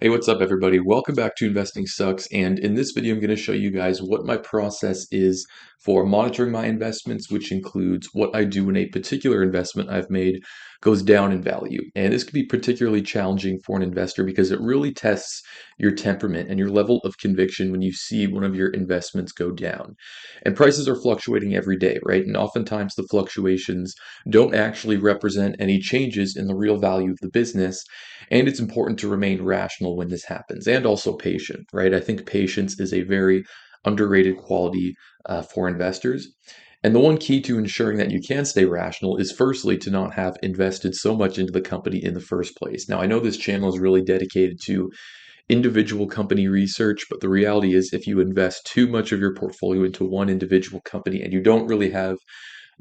Hey, what's up, everybody? Welcome back to Investing Sucks. And in this video, I'm going to show you guys what my process is for monitoring my investments, which includes what I do when a particular investment I've made goes down in value. And this can be particularly challenging for an investor because it really tests your temperament and your level of conviction when you see one of your investments go down. And prices are fluctuating every day, right? And oftentimes the fluctuations don't actually represent any changes in the real value of the business. And it's important to remain rational when this happens and also patient, right? I think patience is a very underrated quality for investors. And the one key to ensuring that you can stay rational is firstly to not have invested so much into the company in the first place. Now, I know this channel is really dedicated to individual company research, but the reality is if you invest too much of your portfolio into one individual company and you don't really have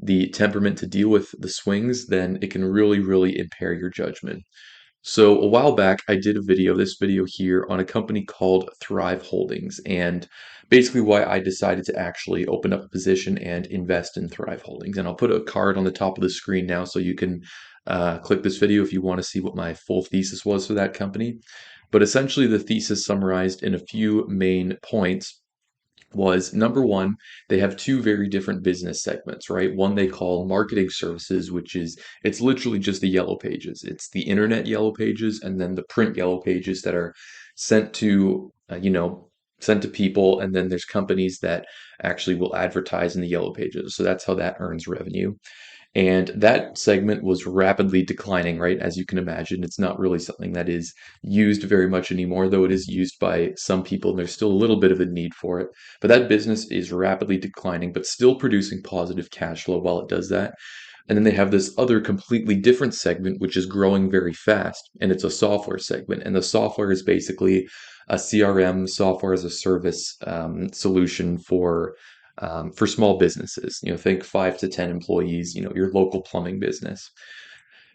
the temperament to deal with the swings, then it can really, really impair your judgment. So a while back, I did this video here on a company called Thrive Holdings, and basically why I decided to actually open up a position and invest in Thrive Holdings. And I'll put a card on the top of the screen now so you can click this video if you want to see what my full thesis was for that company. But essentially, the thesis summarized in a few main points was number one, they have two very different business segments, right? One they call marketing services, which is it's literally just the yellow pages. It's the internet yellow pages and then the print yellow pages that are sent to, sent to people. And then there's companies that actually will advertise in the yellow pages. So that's how that earns revenue. And that segment was rapidly declining, right? As you can imagine, it's not really something that is used very much anymore, though it is used by some people, and there's still a little bit of a need for it. But that business is rapidly declining, but still producing positive cash flow while it does that. And then they have this other completely different segment, which is growing very fast, and it's a software segment. And the software is basically a CRM, software as a service solution for small businesses. Think 5 to 10 employees. Your local plumbing business.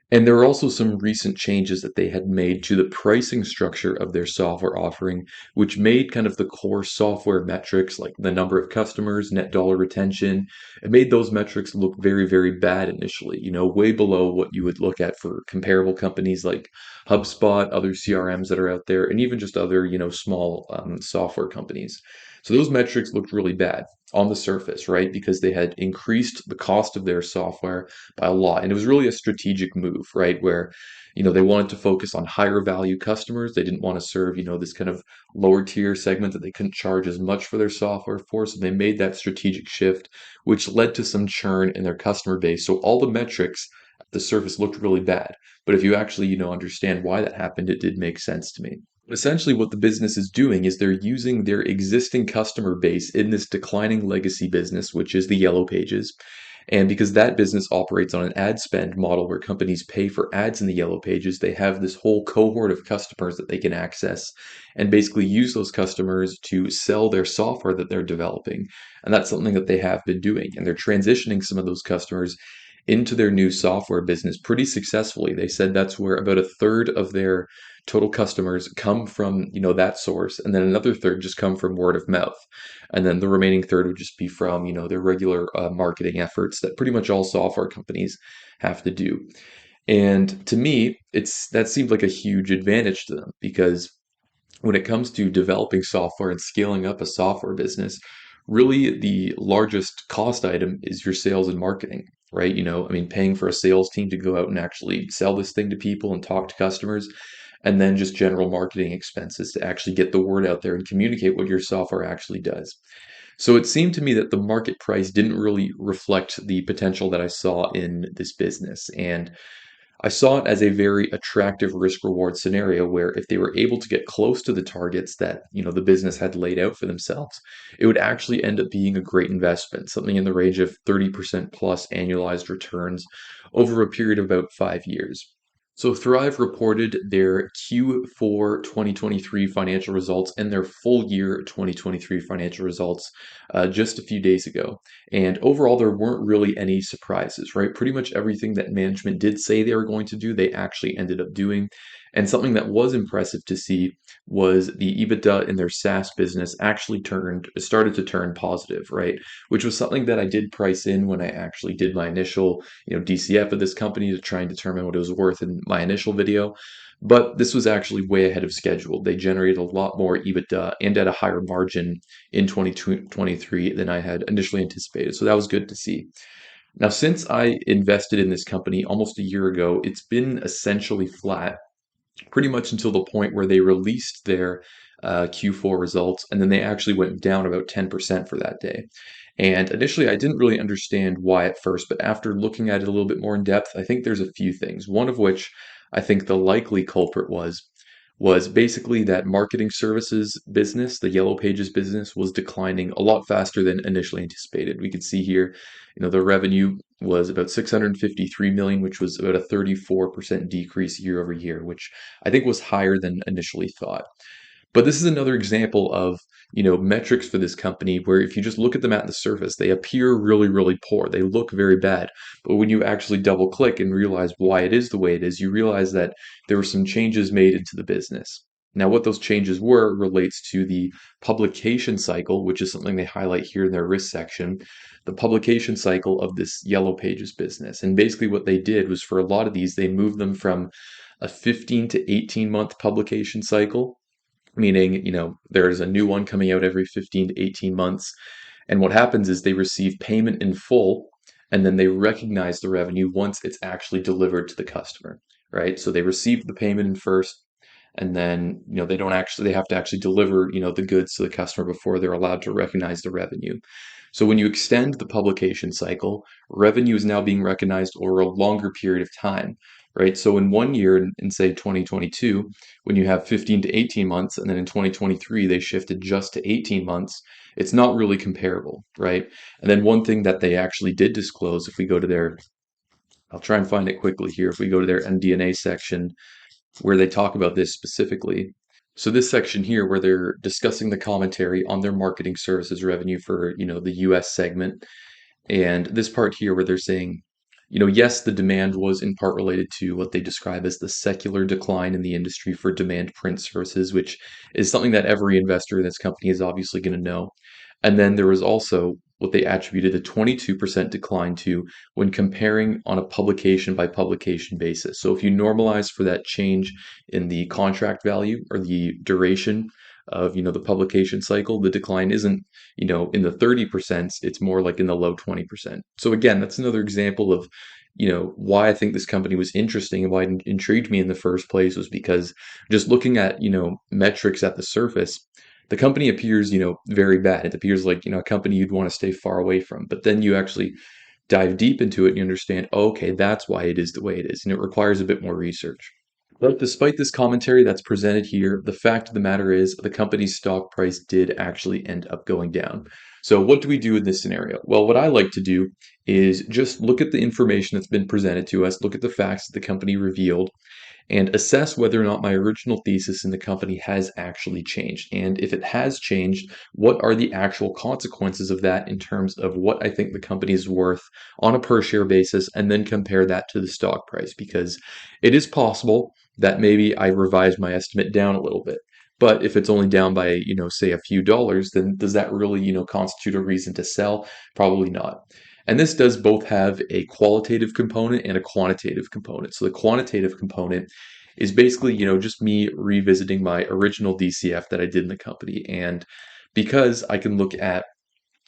And there were also some recent changes that they had made to the pricing structure of their software offering, which made kind of the core software metrics like the number of customers, net dollar retention, it made those metrics look very, very bad initially, way below what you would look at for comparable companies like HubSpot, other CRMs that are out there, and even just other, small software companies. So those metrics looked really bad on the surface, right? Because they had increased the cost of their software by a lot. And it was really a strategic move, right? Where, they wanted to focus on higher value customers. They didn't want to serve, this kind of lower tier segment that they couldn't charge as much for their software for. So they made that strategic shift, which led to some churn in their customer base. So all the metrics at the surface looked really bad. But if you actually, understand why that happened, it did make sense to me. Essentially, what the business is doing is they're using their existing customer base in this declining legacy business, which is the yellow pages. And because that business operates on an ad spend model where companies pay for ads in the yellow pages, they have this whole cohort of customers that they can access and basically use those customers to sell their software that they're developing. And that's something that they have been doing. And they're transitioning some of those customers into their new software business pretty successfully. They said that's where about a third of their total customers come from, that source, and then another third just come from word of mouth. And then the remaining third would just be from, their regular marketing efforts that pretty much all software companies have to do. And to me, that seemed like a huge advantage to them because when it comes to developing software and scaling up a software business, really the largest cost item is your sales and marketing, right? Paying for a sales team to go out and actually sell this thing to people and talk to customers, and then just general marketing expenses to actually get the word out there and communicate what your software actually does. So it seemed to me that the market price didn't really reflect the potential that I saw in this business. And I saw it as a very attractive risk reward scenario where if they were able to get close to the targets that, the business had laid out for themselves, it would actually end up being a great investment, something in the range of 30% plus annualized returns over a period of about 5 years. So Thrive reported their Q4 2023 financial results and their full year 2023 financial results just a few days ago. And overall, there weren't really any surprises, right? Pretty much everything that management did say they were going to do, they actually ended up doing. And something that was impressive to see was the EBITDA in their SaaS business actually started to turn positive, right? Which was something that I did price in when I actually did my initial, DCF of this company to try and determine what it was worth in my initial video. But this was actually way ahead of schedule. They generated a lot more EBITDA and at a higher margin in 2023 than I had initially anticipated. So that was good to see. Now, since I invested in this company almost a year ago, it's been essentially flat pretty much until the point where they released their Q4 results, and then they actually went down about 10% for that day. And initially, I didn't really understand why at first, but after looking at it a little bit more in depth, I think there's a few things. One of which I think the likely culprit was basically that marketing services business, the Yellow Pages business, was declining a lot faster than initially anticipated. We could see here, the revenue was about 653 million, which was about a 34% decrease year over year, which I think was higher than initially thought. But this is another example of, metrics for this company where if you just look at them at the surface, they appear really, really poor. They look very bad. But when you actually double click and realize why it is the way it is, you realize that there were some changes made into the business. Now, what those changes were relates to the publication cycle, which is something they highlight here in their risk section, the publication cycle of this Yellow Pages business. And basically, what they did was for a lot of these, they moved them from a 15 to 18-month publication cycle, meaning, there's a new one coming out every 15 to 18 months. And what happens is they receive payment in full, and then they recognize the revenue once it's actually delivered to the customer, right? So they receive the payment in first, and then, they have to actually deliver, the goods to the customer before they're allowed to recognize the revenue. So when you extend the publication cycle, revenue is now being recognized over a longer period of time, right? So in one year, in say 2022, when you have 15 to 18 months, and then in 2023, they shifted just to 18 months, it's not really comparable, right? And then one thing that they actually did disclose, if we go to their, I'll try and find it quickly here, if we go to their MD&A section, where they talk about this specifically. So this section here where they're discussing the commentary on their marketing services revenue for, the US segment, and this part here where they're saying, yes, the demand was in part related to what they describe as the secular decline in the industry for demand print services, which is something that every investor in this company is obviously going to know. And then there was also what they attributed a 22% decline to when comparing on a publication by publication basis. So if you normalize for that change in the contract value or the duration of, the publication cycle, the decline isn't, in the 30%, it's more like in the low 20%. So again, that's another example of, why I think this company was interesting and why it intrigued me in the first place was because just looking at, metrics at the surface, the company appears, very bad. It appears like, a company you'd want to stay far away from. But then you actually dive deep into it and you understand, oh, okay, that's why it is the way it is. And it requires a bit more research. But despite this commentary that's presented here, the fact of the matter is the company's stock price did actually end up going down. So what do we do in this scenario? Well, what I like to do is just look at the information that's been presented to us, look at the facts that the company revealed, and assess whether or not my original thesis in the company has actually changed. And if it has changed, what are the actual consequences of that in terms of what I think the company is worth on a per share basis, and then compare that to the stock price? Because it is possible that maybe I revised my estimate down a little bit. But if it's only down by, say a few dollars, then does that really, constitute a reason to sell? Probably not. And this does both have a qualitative component and a quantitative component. So the quantitative component is basically, just me revisiting my original DCF that I did in the company. And because I can look at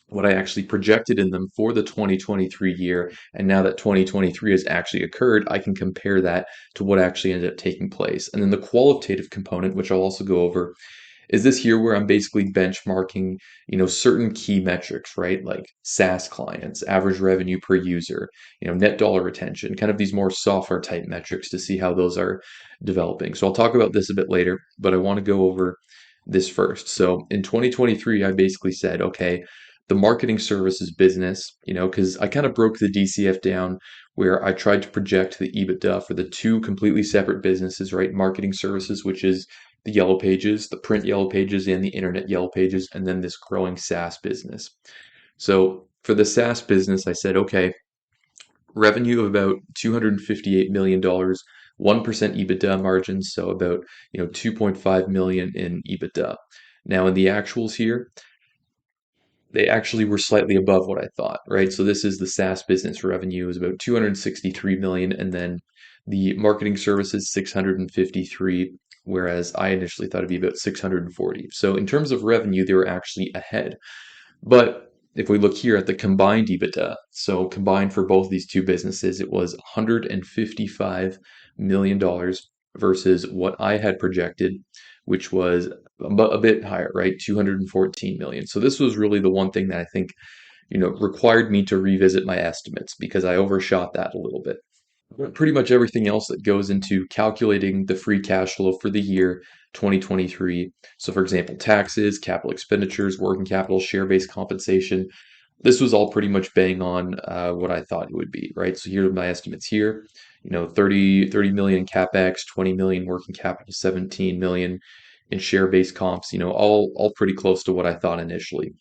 what I actually projected in them for the 2023 year, and now that 2023 has actually occurred, I can compare that to what actually ended up taking place. And then the qualitative component, which I'll also go over, is this here where I'm basically benchmarking, certain key metrics, right? Like SaaS clients, average revenue per user, net dollar retention, kind of these more software type metrics to see how those are developing. So I'll talk about this a bit later, but I want to go over this first. So in 2023, I basically said, okay, the marketing services business, because I kind of broke the DCF down where I tried to project the EBITDA for the two completely separate businesses, right? Marketing services, which is the Yellow Pages, the print Yellow Pages, and the internet Yellow Pages, and then this growing SaaS business. So for the SaaS business, I said, okay, revenue of about $258 million 1% EBITDA margins, so about 2.5 million in EBITDA. Now in the actuals here, they actually were slightly above what I thought, right? So this is the SaaS business revenue is about 263 million, and then the marketing services 653, whereas I initially thought it'd be about 640. So in terms of revenue, they were actually ahead. But if we look here at the combined EBITDA, so combined for both these two businesses, it was $155 million versus what I had projected, which was a bit higher, right? 214 million. So this was really the one thing that I think, required me to revisit my estimates because I overshot that a little bit. But pretty much everything else that goes into calculating the free cash flow for the year 2023. So, for example, taxes, capital expenditures, working capital, share-based compensation. This was all pretty much bang on what I thought it would be, right? So here are my estimates here. 30 million in capex, 20 million working capital, 17 million in share-based comps. All pretty close to what I thought initially.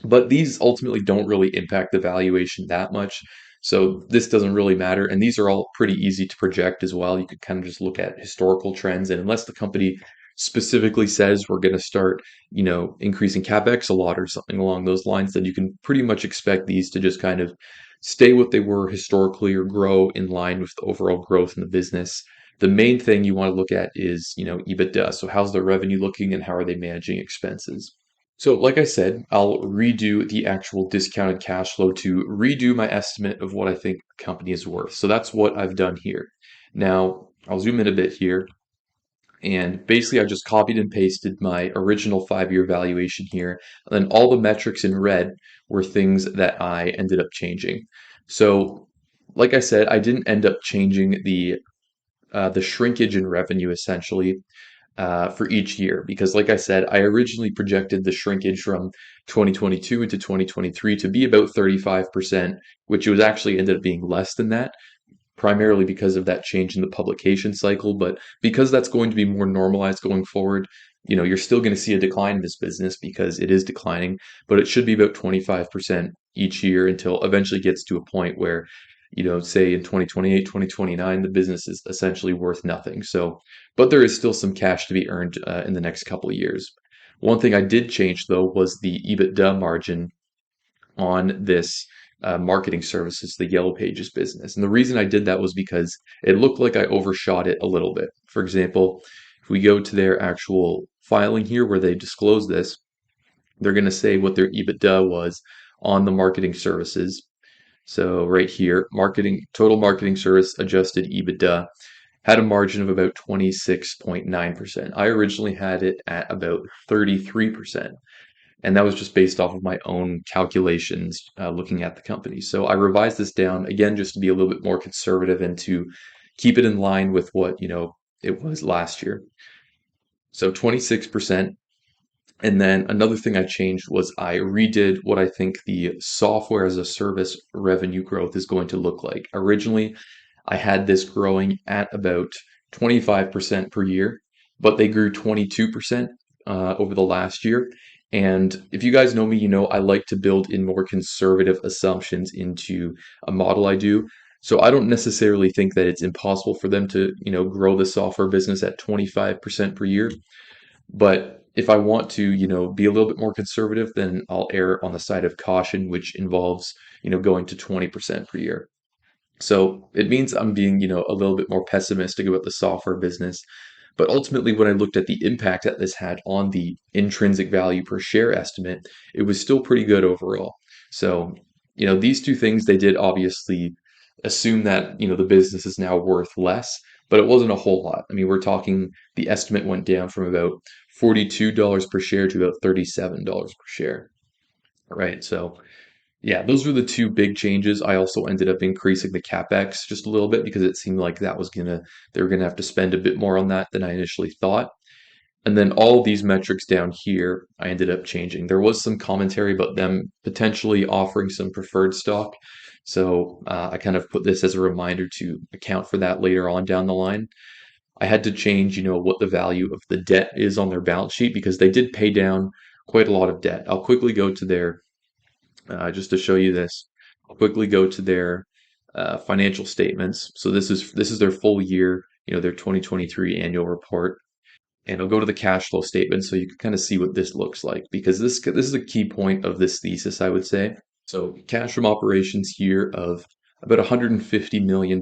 But these ultimately don't really impact the valuation that much. So this doesn't really matter. And these are all pretty easy to project as well. You could kind of just look at historical trends. And unless the company specifically says we're going to start, increasing capex a lot or something along those lines, then you can pretty much expect these to just kind of stay what they were historically or grow in line with the overall growth in the business. The main thing you want to look at is, EBITDA. So how's the revenue looking and how are they managing expenses? So, like I said, I'll redo the actual discounted cash flow to redo my estimate of what I think the company is worth. So that's what I've done here. Now, I'll zoom in a bit here. And basically, I just copied and pasted my original 5-year valuation here. And then all the metrics in red were things that I ended up changing. So, like I said, I didn't end up changing the shrinkage in revenue essentially for each year because, like I said, I originally projected the shrinkage from 2022 into 2023 to be about 35%, which was actually ended up being less than that, primarily because of that change in the publication cycle. But because that's going to be more normalized going forward, you're still going to see a decline in this business because it is declining, but it should be about 25% each year until eventually gets to a point where, say in 2028, 2029, the business is essentially worth nothing. So, but there is still some cash to be earned in the next couple of years. One thing I did change though was the EBITDA margin on this marketing services, the Yellow Pages business. And the reason I did that was because it looked like I overshot it a little bit. For example, if we go to their actual filing here where they disclose this, they're going to say what their EBITDA was on the marketing services. So right here, total marketing service adjusted EBITDA had a margin of about 26.9%. I originally had it at about 33%. And that was just based off of my own calculations looking at the company. So I revised this down again just to be a little bit more conservative and to keep it in line with what, it was last year. So 26%. And then another thing I changed was I redid what I think the software as a service revenue growth is going to look like. Originally, I had this growing at about 25% per year, but they grew 22% over the last year. And if you guys know me, I like to build in more conservative assumptions into a model I do. So I don't necessarily think that it's impossible for them to, grow the software business at 25% per year. But if I want to, be a little bit more conservative, then I'll err on the side of caution, which involves, going to 20% per year. So it means I'm being, a little bit more pessimistic about the software business. But ultimately, when I looked at the impact that this had on the intrinsic value per share estimate, it was still pretty good overall. So, these two things they did obviously assume that, the business is now worth less, but it wasn't a whole lot. I mean, we're talking the estimate went down from about $42 per share to about $37 per share. Right. So yeah, those were the two big changes. I also ended up increasing the capex just a little bit because it seemed like they were gonna have to spend a bit more on that than I initially thought. And then all of these metrics down here, I ended up changing. There was some commentary about them potentially offering some preferred stock. So I kind of put this as a reminder to account for that later on down the line. I had to change, what the value of the debt is on their balance sheet because they did pay down quite a lot of debt. I'll quickly go to their just to show you this, I'll quickly go to their financial statements. So this is their full year their 2023 annual report. And I'll go to the cash flow statement so you can kind of see what this looks like, because this is a key point of this thesis, I would say. So cash from operations here of about $150 million.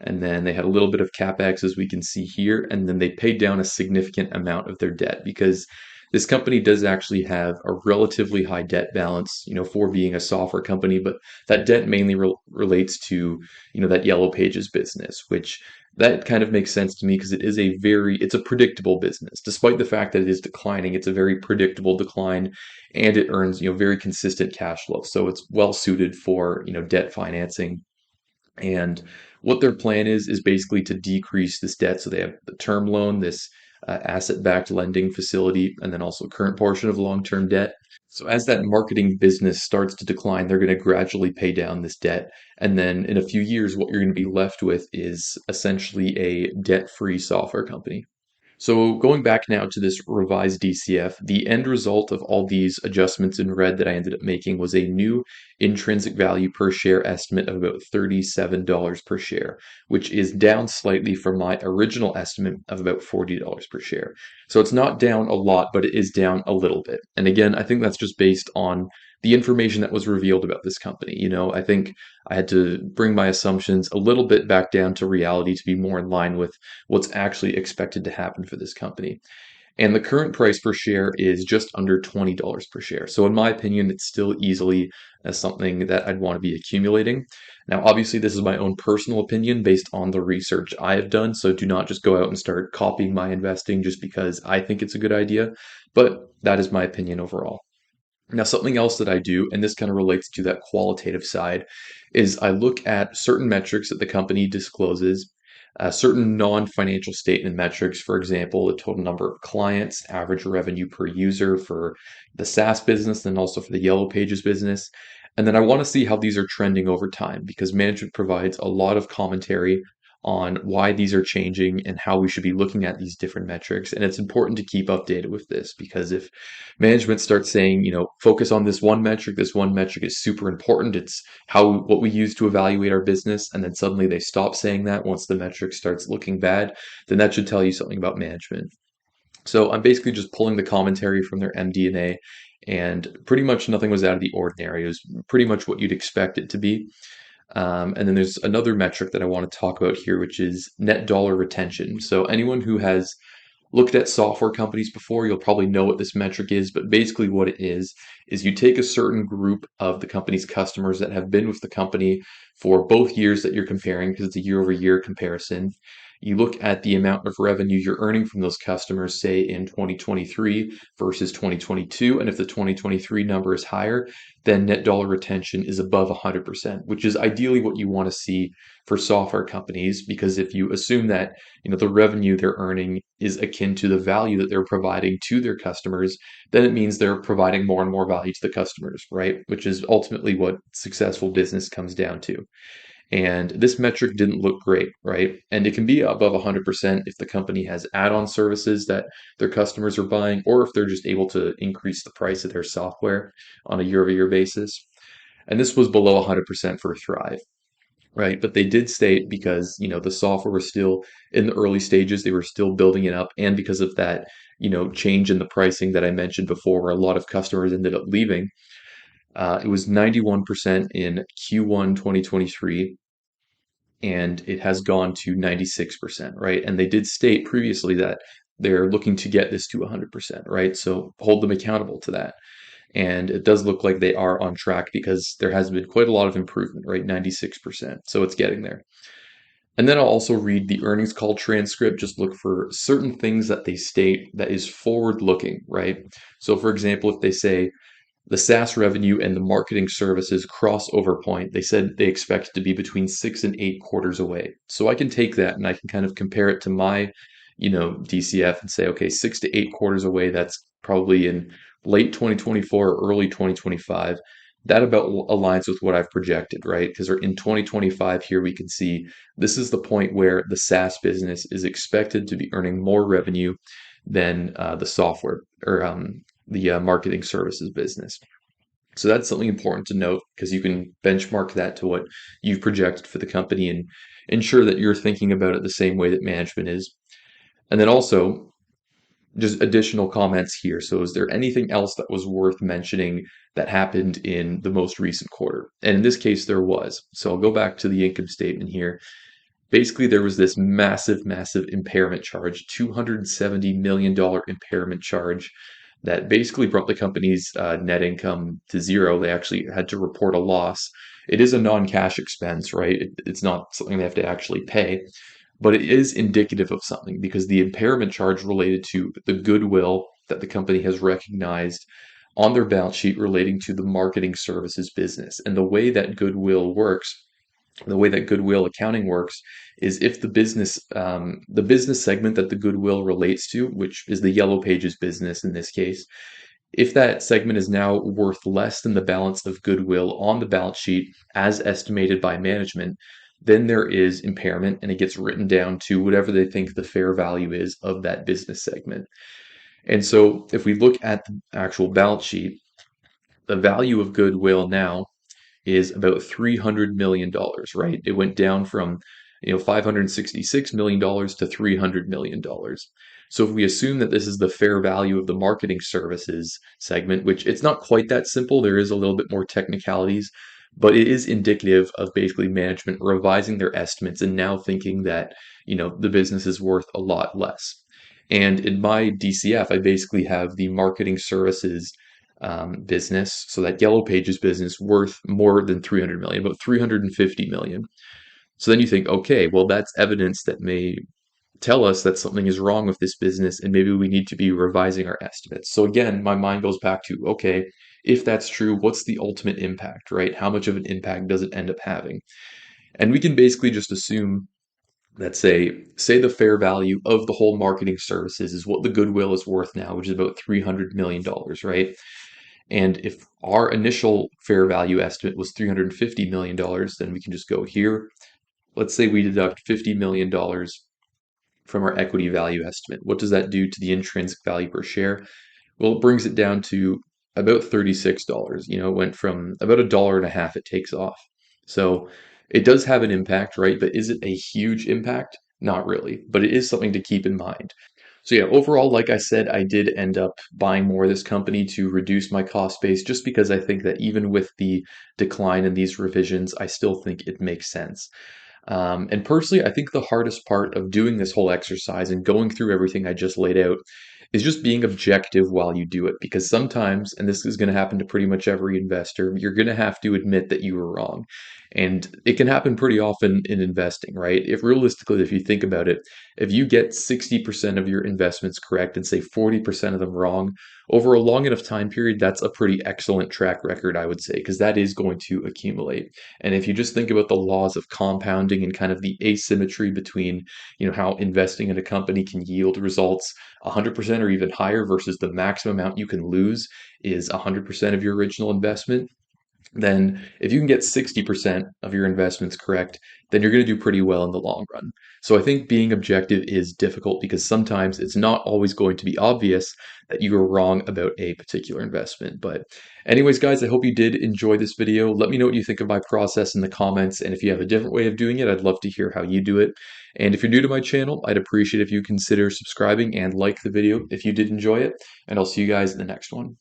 And then they had a little bit of capex, as we can see here, and then they paid down a significant amount of their debt, because this company does actually have a relatively high debt balance, for being a software company, but that debt mainly relates to, that Yellow Pages business, which that kind of makes sense to me because it's a predictable business. Despite the fact that it is declining, it's a very predictable decline, and it earns, very consistent cash flow. So it's well suited for, debt financing. And what their plan is basically to decrease this debt. So they have the term loan, this asset-backed lending facility, and then also current portion of long-term debt. So as that marketing business starts to decline, they're going to gradually pay down this debt. And then in a few years, what you're going to be left with is essentially a debt-free software company. So going back now to this revised DCF, the end result of all these adjustments in red that I ended up making was a new intrinsic value per share estimate of about $37 per share, which is down slightly from my original estimate of about $40 per share. So it's not down a lot, but it is down a little bit. And again, I think that's just based on the information that was revealed about this company. I think I had to bring my assumptions a little bit back down to reality to be more in line with what's actually expected to happen for this company. And the current price per share is just under $20 per share. So in my opinion, it's still easily something that I'd want to be accumulating. Now, obviously, this is my own personal opinion based on the research I have done. So do not just go out and start copying my investing just because I think it's a good idea. But that is my opinion overall. Now, something else that I do, and this kind of relates to that qualitative side, is I look at certain metrics that the company discloses, certain non-financial statement metrics, for example, the total number of clients, average revenue per user for the SaaS business, and also for the Yellow Pages business. And then I want to see how these are trending over time, because management provides a lot of commentary on why these are changing and how we should be looking at these different metrics. And it's important to keep updated with this, because if management starts saying, focus on this one metric is super important, it's what we use to evaluate our business, and then suddenly they stop saying that once the metric starts looking bad, then that should tell you something about management. So I'm basically just pulling the commentary from their MD&A, and pretty much nothing was out of the ordinary. It was pretty much what you'd expect it to be. And then there's another metric that I want to talk about here, which is net dollar retention. So anyone who has looked at software companies before, you'll probably know what this metric is, but basically what it is you take a certain group of the company's customers that have been with the company for both years that you're comparing, because it's a year-over-year comparison. You look at the amount of revenue you're earning from those customers, say in 2023 versus 2022, and if the 2023 number is higher, then net dollar retention is above 100%, which is ideally what you want to see for software companies, because if you assume that the revenue they're earning is akin to the value that they're providing to their customers, then it means they're providing more and more value to the customers, right? Which is ultimately what successful business comes down to. And this metric didn't look great, right? And it can be above 100% if the company has add-on services that their customers are buying, or if they're just able to increase the price of their software on a year-over-year basis. And this was below 100% for Thrive. Right, but they did state, because the software was still in the early stages, they were still building it up, and because of that change in the pricing that I mentioned before, where a lot of customers ended up leaving, it was 91% in Q1 2023, and it has gone to 96%, right? And they did state previously that they're looking to get this to 100%, right? So hold them accountable to that. And it does look like they are on track, because there has been quite a lot of improvement, right? 96%. So it's getting there. And then I'll also read the earnings call transcript, just look for certain things that they state that is forward looking, right? So for example, if they say the SaaS revenue and the marketing services crossover point, they said they expect it to be between 6 and 8 quarters away. So I can take that and I can kind of compare it to my, DCF, and say, okay, 6 to 8 quarters away, that's probably in late 2024 or early 2025. That about aligns with what I've projected, right? Because in 2025 here, we can see this is the point where the SaaS business is expected to be earning more revenue than the software, or the marketing services business. So that's something important to note because you can benchmark that to what you've projected for the company and ensure that you're thinking about it the same way that management is. And then also, just additional comments here. So, is there anything else that was worth mentioning that happened in the most recent quarter? And in this case, there was. So, I'll go back to the income statement here. Basically, there was this massive, massive impairment charge, $270 million impairment charge that basically brought the company's net income to zero. They actually had to report a loss. It is a non-cash expense, right? It's not something they have to actually pay, but it is indicative of something because the impairment charge related to the goodwill that the company has recognized on their balance sheet relating to the marketing services business. And the way that goodwill accounting works is if the business segment that the goodwill relates to, which is the Yellow Pages business in this case, if that segment is now worth less than the balance of goodwill on the balance sheet as estimated by management, then there is impairment and it gets written down to whatever they think the fair value is of that business segment. And so if we look at the actual balance sheet, the value of goodwill now is about $300 million, right? It went down from, $566 million to $300 million. So if we assume that this is the fair value of the marketing services segment, which it's not quite that simple, there is a little bit more technicalities, but it is indicative of basically management revising their estimates and now thinking that, the business is worth a lot less. And in my DCF, I basically have the marketing services business, so that Yellow Pages business worth more than 300 million, about 350 million. So then you think, okay, well, that's evidence that may tell us that something is wrong with this business and maybe we need to be revising our estimates. So again, my mind goes back to, okay, if that's true, what's the ultimate impact, right? How much of an impact does it end up having? And we can basically just assume that say the fair value of the whole marketing services is what the goodwill is worth now, which is about $300 million, right? And if our initial fair value estimate was $350 million, then we can just go here. Let's say we deduct $50 million from our equity value estimate. What does that do to the intrinsic value per share? Well, it brings it down to about $36. It went from about $1.50 it takes off. So it does have an impact, right? But is it a huge impact? Not really, but it is something to keep in mind. So yeah, overall, like I said, I did end up buying more of this company to reduce my cost base just because I think that even with the decline in these revisions, I still think it makes sense. And personally, I think the hardest part of doing this whole exercise and going through everything I just laid out is just being objective while you do it. Because sometimes, and this is going to happen to pretty much every investor, you're going to have to admit that you were wrong. And it can happen pretty often in investing, right? If realistically, if you think about it, if you get 60% of your investments correct and say 40% of them wrong, over a long enough time period, that's a pretty excellent track record, I would say, because that is going to accumulate. And if you just think about the laws of compounding and kind of the asymmetry between, how investing in a company can yield results 100% or even higher versus the maximum amount you can lose is 100% of your original investment, then if you can get 60% of your investments correct, then you're going to do pretty well in the long run. So I think being objective is difficult because sometimes it's not always going to be obvious that you are wrong about a particular investment. But anyways, guys, I hope you did enjoy this video. Let me know what you think of my process in the comments. And if you have a different way of doing it, I'd love to hear how you do it. And if you're new to my channel, I'd appreciate if you consider subscribing and like the video if you did enjoy it. And I'll see you guys in the next one.